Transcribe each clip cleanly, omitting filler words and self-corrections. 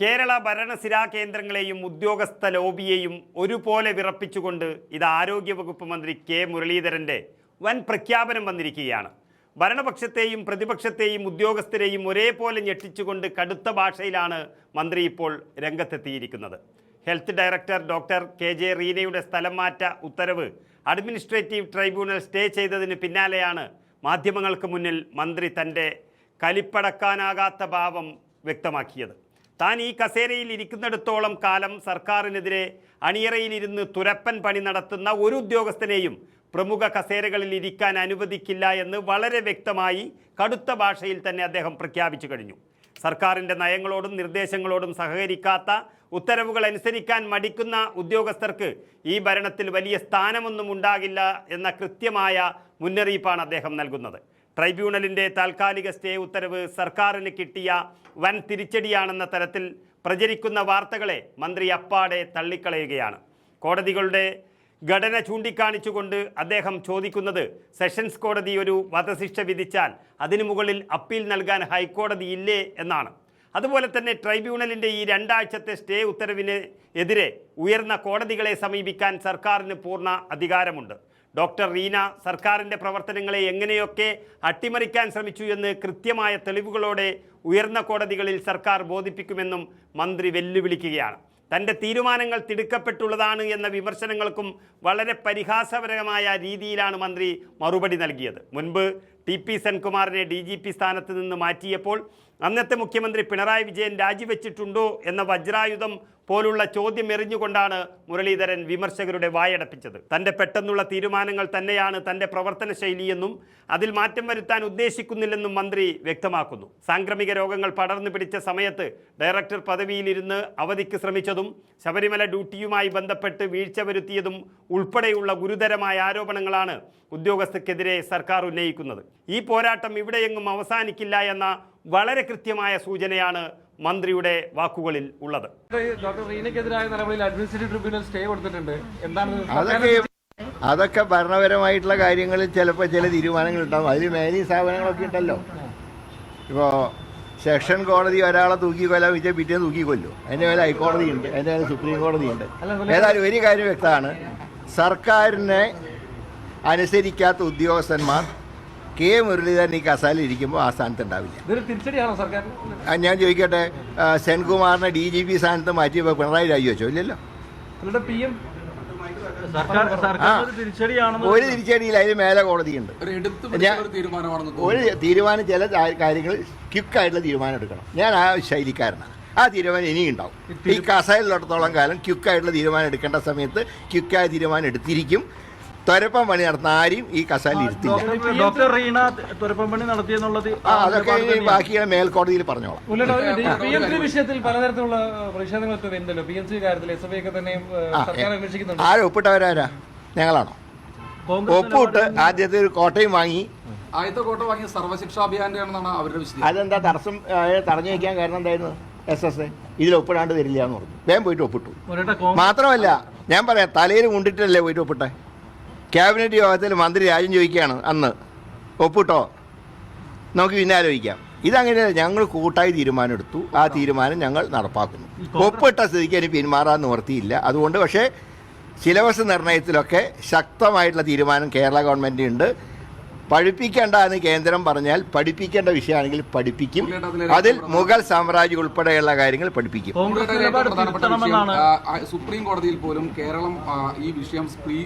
കേരള ഭരണസിരാ കേന്ദ്രങ്ങളെയും ഉദ്യോഗസ്ഥ ലോബിയെയും ഒരുപോലെ വിറപ്പിച്ചുകൊണ്ട് ഇത് ആരോഗ്യവകുപ്പ് മന്ത്രി കെ മുരളീധരൻ്റെ വൻ പ്രഖ്യാപനം വന്നിരിക്കുകയാണ്. ഭരണപക്ഷത്തെയും പ്രതിപക്ഷത്തെയും ഉദ്യോഗസ്ഥരെയും ഒരേപോലെ ഞെട്ടിച്ചുകൊണ്ട് കടുത്ത ഭാഷയിലാണ് മന്ത്രി ഇപ്പോൾ രംഗത്തെത്തിയിരിക്കുന്നത്. Health director doctor K J. റീനയുടെ സ്ഥലം മാറ്റ ഉത്തരവ് അഡ്മിനിസ്ട്രേറ്റീവ് ട്രൈബ്യൂണൽ സ്റ്റേ ചെയ്തതിന് പിന്നാലെയാണ് മാധ്യമങ്ങൾക്ക് മുന്നിൽ മന്ത്രി തൻ്റെ കലിപ്പടക്കാനാകാത്ത ഭാവം വ്യക്തമാക്കിയത്. താൻ ഈ കസേരയിൽ ഇരിക്കുന്നിടത്തോളം കാലം സർക്കാരിനെതിരെ അണിയറയിലിരുന്ന് തുരപ്പൻ പണി നടത്തുന്ന ഒരു ഉദ്യോഗസ്ഥനെയും പ്രമുഖ കസേരകളിൽ ഇരിക്കാൻ അനുവദിക്കില്ല എന്ന് വളരെ വ്യക്തമായി കടുത്ത ഭാഷയിൽ തന്നെ അദ്ദേഹം പ്രഖ്യാപിച്ചു കഴിഞ്ഞു. സർക്കാരിൻ്റെ നയങ്ങളോടും നിർദ്ദേശങ്ങളോടും സഹകരിക്കാത്ത, ഉത്തരവുകൾ അനുസരിക്കാൻ മടിക്കുന്ന ഉദ്യോഗസ്ഥർക്ക് ഈ ഭരണത്തിൽ വലിയ സ്ഥാനമൊന്നും ഉണ്ടാകില്ല എന്ന കൃത്യമായ മുന്നറിയിപ്പാണ് അദ്ദേഹം നൽകുന്നത്. ട്രൈബ്യൂണലിൻ്റെ താൽക്കാലിക സ്റ്റേ ഉത്തരവ് സർക്കാരിന് കിട്ടിയ വൻ തിരിച്ചടിയാണെന്ന തരത്തിൽ പ്രചരിക്കുന്ന വാർത്തകളെ മന്ത്രി അപ്പാടെ തള്ളിക്കളയുകയാണ്. കോടതികളുടെ ഘടന ചൂണ്ടിക്കാണിച്ചുകൊണ്ട് അദ്ദേഹം ചോദിക്കുന്നത്, സെഷൻസ് കോടതി ഒരു വധശിക്ഷ വിധിച്ചാൽ അതിനു മുകളിൽ അപ്പീൽ നൽകാൻ ഹൈക്കോടതി ഇല്ലേ എന്നാണ്. അതുപോലെ തന്നെ ട്രൈബ്യൂണലിൻ്റെ ഈ 2 ആഴ്ചത്തെ സ്റ്റേ ഉത്തരവിന് എതിരെ ഉയർന്ന കോടതികളെ സമീപിക്കാൻ സർക്കാരിന് പൂർണ്ണ അധികാരമുണ്ട്. ഡോക്ടർ റീന സർക്കാരിൻ്റെ പ്രവർത്തനങ്ങളെ എങ്ങനെയൊക്കെ അട്ടിമറിക്കാൻ ശ്രമിച്ചു എന്ന് കൃത്യമായ തെളിവുകളോടെ ഉയർന്ന കോടതികളിൽ സർക്കാർ ബോധിപ്പിക്കുമെന്നും മന്ത്രി വെല്ലുവിളിക്കുകയാണ്. തൻ്റെ തീരുമാനങ്ങൾ തിടുക്കപ്പെട്ടുള്ളതാണ് എന്ന വിമർശനങ്ങൾക്കും വളരെ പരിഹാസപരമായ രീതിയിലാണ് മന്ത്രി മറുപടി നൽകിയത്. മുൻപ് TP സെൻകുമാറിനെ DGP സ്ഥാനത്ത് നിന്ന് മാറ്റിയപ്പോൾ അന്നത്തെ മുഖ്യമന്ത്രി പിണറായി വിജയൻ രാജിവെച്ചിട്ടുണ്ടോ എന്ന വജ്രായുധം പോലുള്ള ചോദ്യം എറിഞ്ഞുകൊണ്ടാണ് മുരളീധരൻ വിമർശകരുടെ വായടപ്പിച്ചത്. തൻ്റെ പെട്ടെന്നുള്ള തീരുമാനങ്ങൾ തന്നെയാണ് തൻ്റെ പ്രവർത്തന ശൈലിയെന്നും അതിൽ മാറ്റം വരുത്താൻ ഉദ്ദേശിക്കുന്നില്ലെന്നും മന്ത്രി വ്യക്തമാക്കുന്നു. സാംക്രമിക രോഗങ്ങൾ പടർന്നു പിടിച്ച സമയത്ത് ഡയറക്ടർ പദവിയിലിരുന്ന് അവധിക്ക് ശ്രമിച്ചതും ശബരിമല ഡ്യൂട്ടിയുമായി ബന്ധപ്പെട്ട് വീഴ്ച വരുത്തിയതും ഉൾപ്പെടെയുള്ള ഗുരുതരമായ ആരോപണങ്ങളാണ് ഉദ്യോഗസ്ഥർക്കെതിരെ സർക്കാർ ഉന്നയിക്കുന്നത്. ഈ പോരാട്ടം ഇവിടെയെങ്ങും അവസാനിക്കില്ല എന്ന വളരെ കൃത്യമായ സൂചനയാണ് മന്ത്രിയുടെ വാക്കുകളിൽ ഉള്ളത്. ഡോക്ടർ റീനയ്ക്കെതിരായ നടപടിയിൽ അഡ്മിനിസ്ട്രേറ്റീവ് ട്രിബ്യൂണൽ സ്റ്റേ കൊടുത്തിട്ടുണ്ട്. അതൊക്കെ ഭരണപരമായിട്ടുള്ള കാര്യങ്ങളിൽ ചിലപ്പോൾ ചില തീരുമാനങ്ങൾ ഉണ്ടാകും. അതിൽ മേലീ സ്ഥാപനങ്ങളൊക്കെ ഉണ്ടല്ലോ. ഇപ്പോൾ സെഷൻ കോടതി ഒരാളെ തൂക്കിക്കൊല്ലാൻ വെച്ചാൽ പിറ്റേന്ന് തൂക്കിക്കൊല്ലും. അതിൻ്റെ മേലെ ഹൈക്കോടതിയുണ്ട്, അതിൻ്റെ മേലെ സുപ്രീം കോടതിയുണ്ട്. ഏതായാലും ഒരു കാര്യം വ്യക്തമാണ്, സർക്കാരിനെ അനുസരിക്കാത്ത ഉദ്യോഗസ്ഥന്മാർ കെ മുരളീധരൻ ഈ കസാലിൽ ഇരിക്കുമ്പോൾ ആ സ്ഥാനത്ത് ഉണ്ടാവില്ല. ഞാൻ ചോദിക്കട്ടെ, സെൻകുമാറിനെ DGP സ്ഥാനത്ത് മാറ്റിയപ്പോൾ പിണറായി രാജിവെച്ചോ? ഇല്ലല്ലോ. ഒരു തിരിച്ചടിയില്ല, അതിന് മേലെ കോടതിയുണ്ട്. ഒരു തീരുമാനം, ചില കാര്യങ്ങൾ ക്വിക്കായിട്ടുള്ള തീരുമാനം എടുക്കണം. ഞാൻ ആ ശൈലിക്കാരനാണ്. ആ തീരുമാനം ഇനിയും ഉണ്ടാവും. ഈ കസാലിലോടത്തോളം കാലം ക്വിക്കായിട്ടുള്ള തീരുമാനം എടുക്കേണ്ട സമയത്ത് ക്വിക്കായ തീരുമാനം എടുത്തിരിക്കും. തുരപ്പം പണി നടത്തുന്ന ആരും ഈ കസാലിൽ ഇരുത്തില്ല. ഡോക്ടർ റീന തുരപ്പം പണി നടത്തിയെന്നുള്ളത് അതൊക്കെ ബാക്കിയാണ് മേൽക്കോടതിയിൽ പറഞ്ഞോളാം. വിഷയത്തിൽ പലതരത്തിലുള്ള പ്രതിഷേധങ്ങളൊക്കെ വരുന്നല്ലോ. PMC കാര്യത്തിൽ SFI ഒക്കെ തന്നെയും സർക്കാർ അന്വേഷിക്കുന്നുണ്ട്. ആരും ഒപ്പിട്ടവരാരാ? ഞങ്ങളാണോ? ഒപ്പിട്ട് ആദ്യത്തെ ഒരു കോട്ടയും വാങ്ങി. ആദ്യത്തെ കോട്ട വാങ്ങിയ സർവശിക്ഷാഭിയാന്റെ ആണെന്നാണ് അവരുടെ വിശദീകരണം. അതെന്താ തടസ്സം തടഞ്ഞു വയ്ക്കാൻ കാരണം എന്തായിരുന്നു? SSA ഇതിൽ ഒപ്പിടാണ്ട് തരില്ല എന്ന് പറഞ്ഞു. വേഗം പോയിട്ട് ഒപ്പിട്ടു. മാത്രമല്ല, ഞാൻ പറയാം, തലയിൽ കൊണ്ടിട്ടല്ലേ പോയിട്ട് ഒപ്പിട്ടെ. ക്യാബിനറ്റ് യോഗത്തിൽ മന്ത്രി രാജ്യം ചോദിക്കുകയാണ്, അന്ന് ഒപ്പിട്ടോ, നമുക്ക് പിന്നെ ആലോചിക്കാം. ഇതങ്ങനെ ഞങ്ങൾ കൂട്ടായി തീരുമാനം എടുത്തു, ആ തീരുമാനം ഞങ്ങൾ നടപ്പാക്കുന്നു. ഒപ്പിട്ട സ്ഥിതിക്ക് എനിക്ക് പിന്മാറാൻ നിവർത്തിയില്ല. അതുകൊണ്ട് പക്ഷേ സിലബസ് നിർണയത്തിലൊക്കെ ശക്തമായിട്ടുള്ള തീരുമാനം കേരള ഗവൺമെൻറ് ഉണ്ട്. പഠിപ്പിക്കേണ്ട എന്ന് കേന്ദ്രം പറഞ്ഞാൽ പഠിപ്പിക്കേണ്ട വിഷയമാണെങ്കിൽ പഠിപ്പിക്കും. അതിൽ മുഗൾ സാമ്രാജ്യം ഉൾപ്പെടെയുള്ള കാര്യങ്ങൾ പഠിപ്പിക്കും. സുപ്രീം കോടതിയിൽ പോലും കേരളം ഈ വിഷയം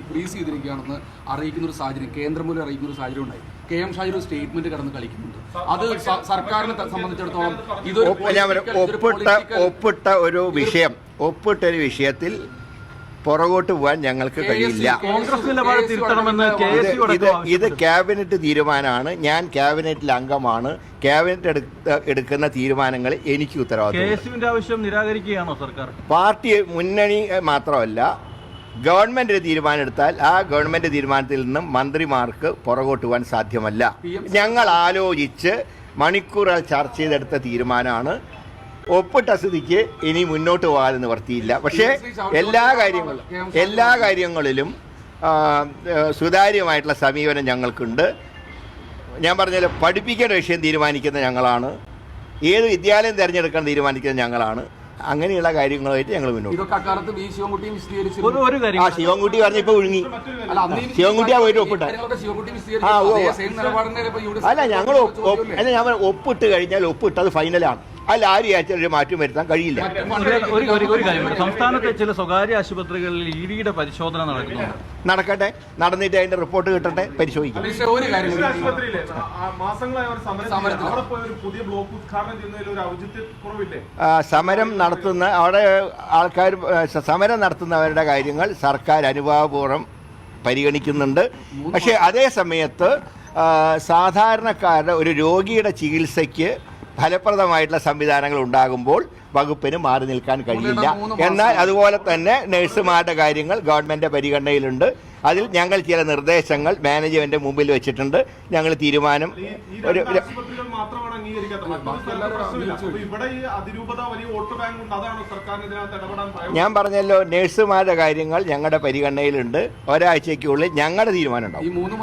ഫ്രീസ് ചെയ്തിരിക്കുകയാണെന്ന് അറിയിക്കുന്ന ഒരു സാഹചര്യം, കേന്ദ്രം പോലും അറിയിക്കുന്ന ഒരു സാഹചര്യം ഉണ്ടായി. KM ഷാജി ഒരു സ്റ്റേറ്റ്മെന്റ് കടന്ന് കളിക്കുന്നുണ്ട്. അത് സർക്കാരിനെ സംബന്ധിച്ചിടത്തോളം ഒപ്പിട്ടൊരു വിഷയത്തിൽ പുറകോട്ട് പോകാൻ ഞങ്ങൾക്ക് കഴിയില്ല. ഇത് ക്യാബിനറ്റ് തീരുമാനമാണ്. ഞാൻ ക്യാബിനറ്റിൽ അംഗമാണ്. ക്യാബിനറ്റ് എടുക്കുന്ന തീരുമാനങ്ങൾ എനിക്ക് ഉത്തരവാദിത്വം. പാർട്ടി മുന്നണി മാത്രമല്ല, ഗവൺമെന്റ് തീരുമാനം എടുത്താൽ ആ ഗവൺമെന്റ് തീരുമാനത്തിൽ നിന്നും മന്ത്രിമാർക്ക് പുറകോട്ട് പോകാൻ സാധ്യമല്ല. ഞങ്ങൾ ആലോചിച്ച് മണിക്കൂറുകൾ ചർച്ച ചെയ്തെടുത്ത തീരുമാനമാണ്. ഒപ്പിട്ട സ്ഥിതിക്ക് ഇനി മുന്നോട്ട് പോകാതെ നിവർത്തിയില്ല. പക്ഷേ എല്ലാ കാര്യങ്ങളിലും സുതാര്യമായിട്ടുള്ള സമീപനം ഞങ്ങൾക്കുണ്ട്. ഞാൻ പറഞ്ഞാൽ പഠിപ്പിക്കേണ്ട വിഷയം തീരുമാനിക്കുന്ന ഞങ്ങളാണ്. ഏത് വിദ്യാലയം തിരഞ്ഞെടുക്കാൻ തീരുമാനിക്കുന്നത് ഞങ്ങളാണ്. അങ്ങനെയുള്ള കാര്യങ്ങളുമായിട്ട് ഞങ്ങൾ മുന്നോട്ട് ഇതൊക്കെ അക്കാലത്ത് വി ശിവൻകുട്ടിയും വിശദീകരിച്ചു. ഒരു കാര്യം ആ ശിവൻകുട്ടി പറഞ്ഞ ഇപ്പൊ ഒഴുങ്ങി അല്ല, അന്ന് ഈ ശിവൻകുട്ടിയാ പോയിട്ട് ഒപ്പിട്ടെ കാര്യങ്ങളൊക്കെ ശിവൻകുട്ടി ആ, വിശദീകരിച്ചു. ഉവ്വ് അതേ ഉവ്വ്. സെയിം നിലപാടിനെ ഇപ്പൊ യു ഡി എഫ് അല്ല ഞങ്ങൾ അല്ല ഞാൻ ഒപ്പിട്ട് കഴിഞ്ഞാൽ ഒപ്പിട്ടത് ഫൈനലാണ്. അല്ല ആര് വിചാരിച്ചാൽ ഒരു മാറ്റം വരുത്താൻ കഴിയില്ല. ഒരു കാര്യം, സംസ്ഥാനത്തെ ചില സ്വകാര്യ ആശുപത്രികളിൽ ഇഡിയുടെ പരിശോധന നടക്കുന്നുണ്ട്. നടക്കട്ടെ, നടന്നിട്ട് അതിന്റെ റിപ്പോർട്ട് കിട്ടട്ടെ, പരിശോധിക്കാം. പക്ഷേ ഒരു കാര്യം കൂടി. ആശുപത്രിയിലെ മാസങ്ങളായ ഒരു സമരത്തിൽ അവിടെ പോയി ഒരു പുതിയ ബ്ലോക്ക് ഉദ്ഘാടനം ചെയ്യുന്നതിൽ ഒരു ഔചിത്യക്കുറവില്ലേ? സമരം നടത്തുന്ന അവിടെ ആൾക്കാർ സമരം നടത്തുന്നവരുടെ കാര്യങ്ങൾ സർക്കാർ അനുഭാവപൂർവ്വം പരിഗണിക്കുന്നുണ്ട്. പക്ഷേ അതേ സമയത്ത് സാധാരണക്കാരുടെ ഒരു രോഗിയുടെ ചികിത്സയ്ക്ക് ഫലപ്രദമായിട്ടുള്ള സംവിധാനങ്ങൾ ഉണ്ടാകുമ്പോൾ വകുപ്പിന് മാറി നിൽക്കാൻ കഴിയില്ല. എന്നാൽ അതുപോലെ തന്നെ നഴ്സുമാരുടെ കാര്യങ്ങൾ ഗവൺമെൻറ് പരിഗണനയിലുണ്ട്. അതിൽ ഞങ്ങൾ ചില നിർദ്ദേശങ്ങൾ മാനേജ്മെന്റ് മുമ്പിൽ വെച്ചിട്ടുണ്ട്. ഞങ്ങൾ തീരുമാനം ഒരു ആശുപത്രികൾ മാത്രമാണ് അംഗീകരിക്കാത്തത്. ഇവിടെ ഈ അതിരൂപത വലിയ വോട്ട് ബാങ്ക് ഉണ്ട്. അതാണ് സർക്കാരിന് ഇതിനകത്ത് ഇടപെടാൻ. ഞാൻ പറഞ്ഞല്ലോ, നഴ്സുമാരുടെ കാര്യങ്ങൾ ഞങ്ങളുടെ പരിഗണനയിലുണ്ട്. ഒരാഴ്ചയ്ക്കുള്ളിൽ ഞങ്ങളുടെ തീരുമാനം ഉണ്ടാവും. ഈ 3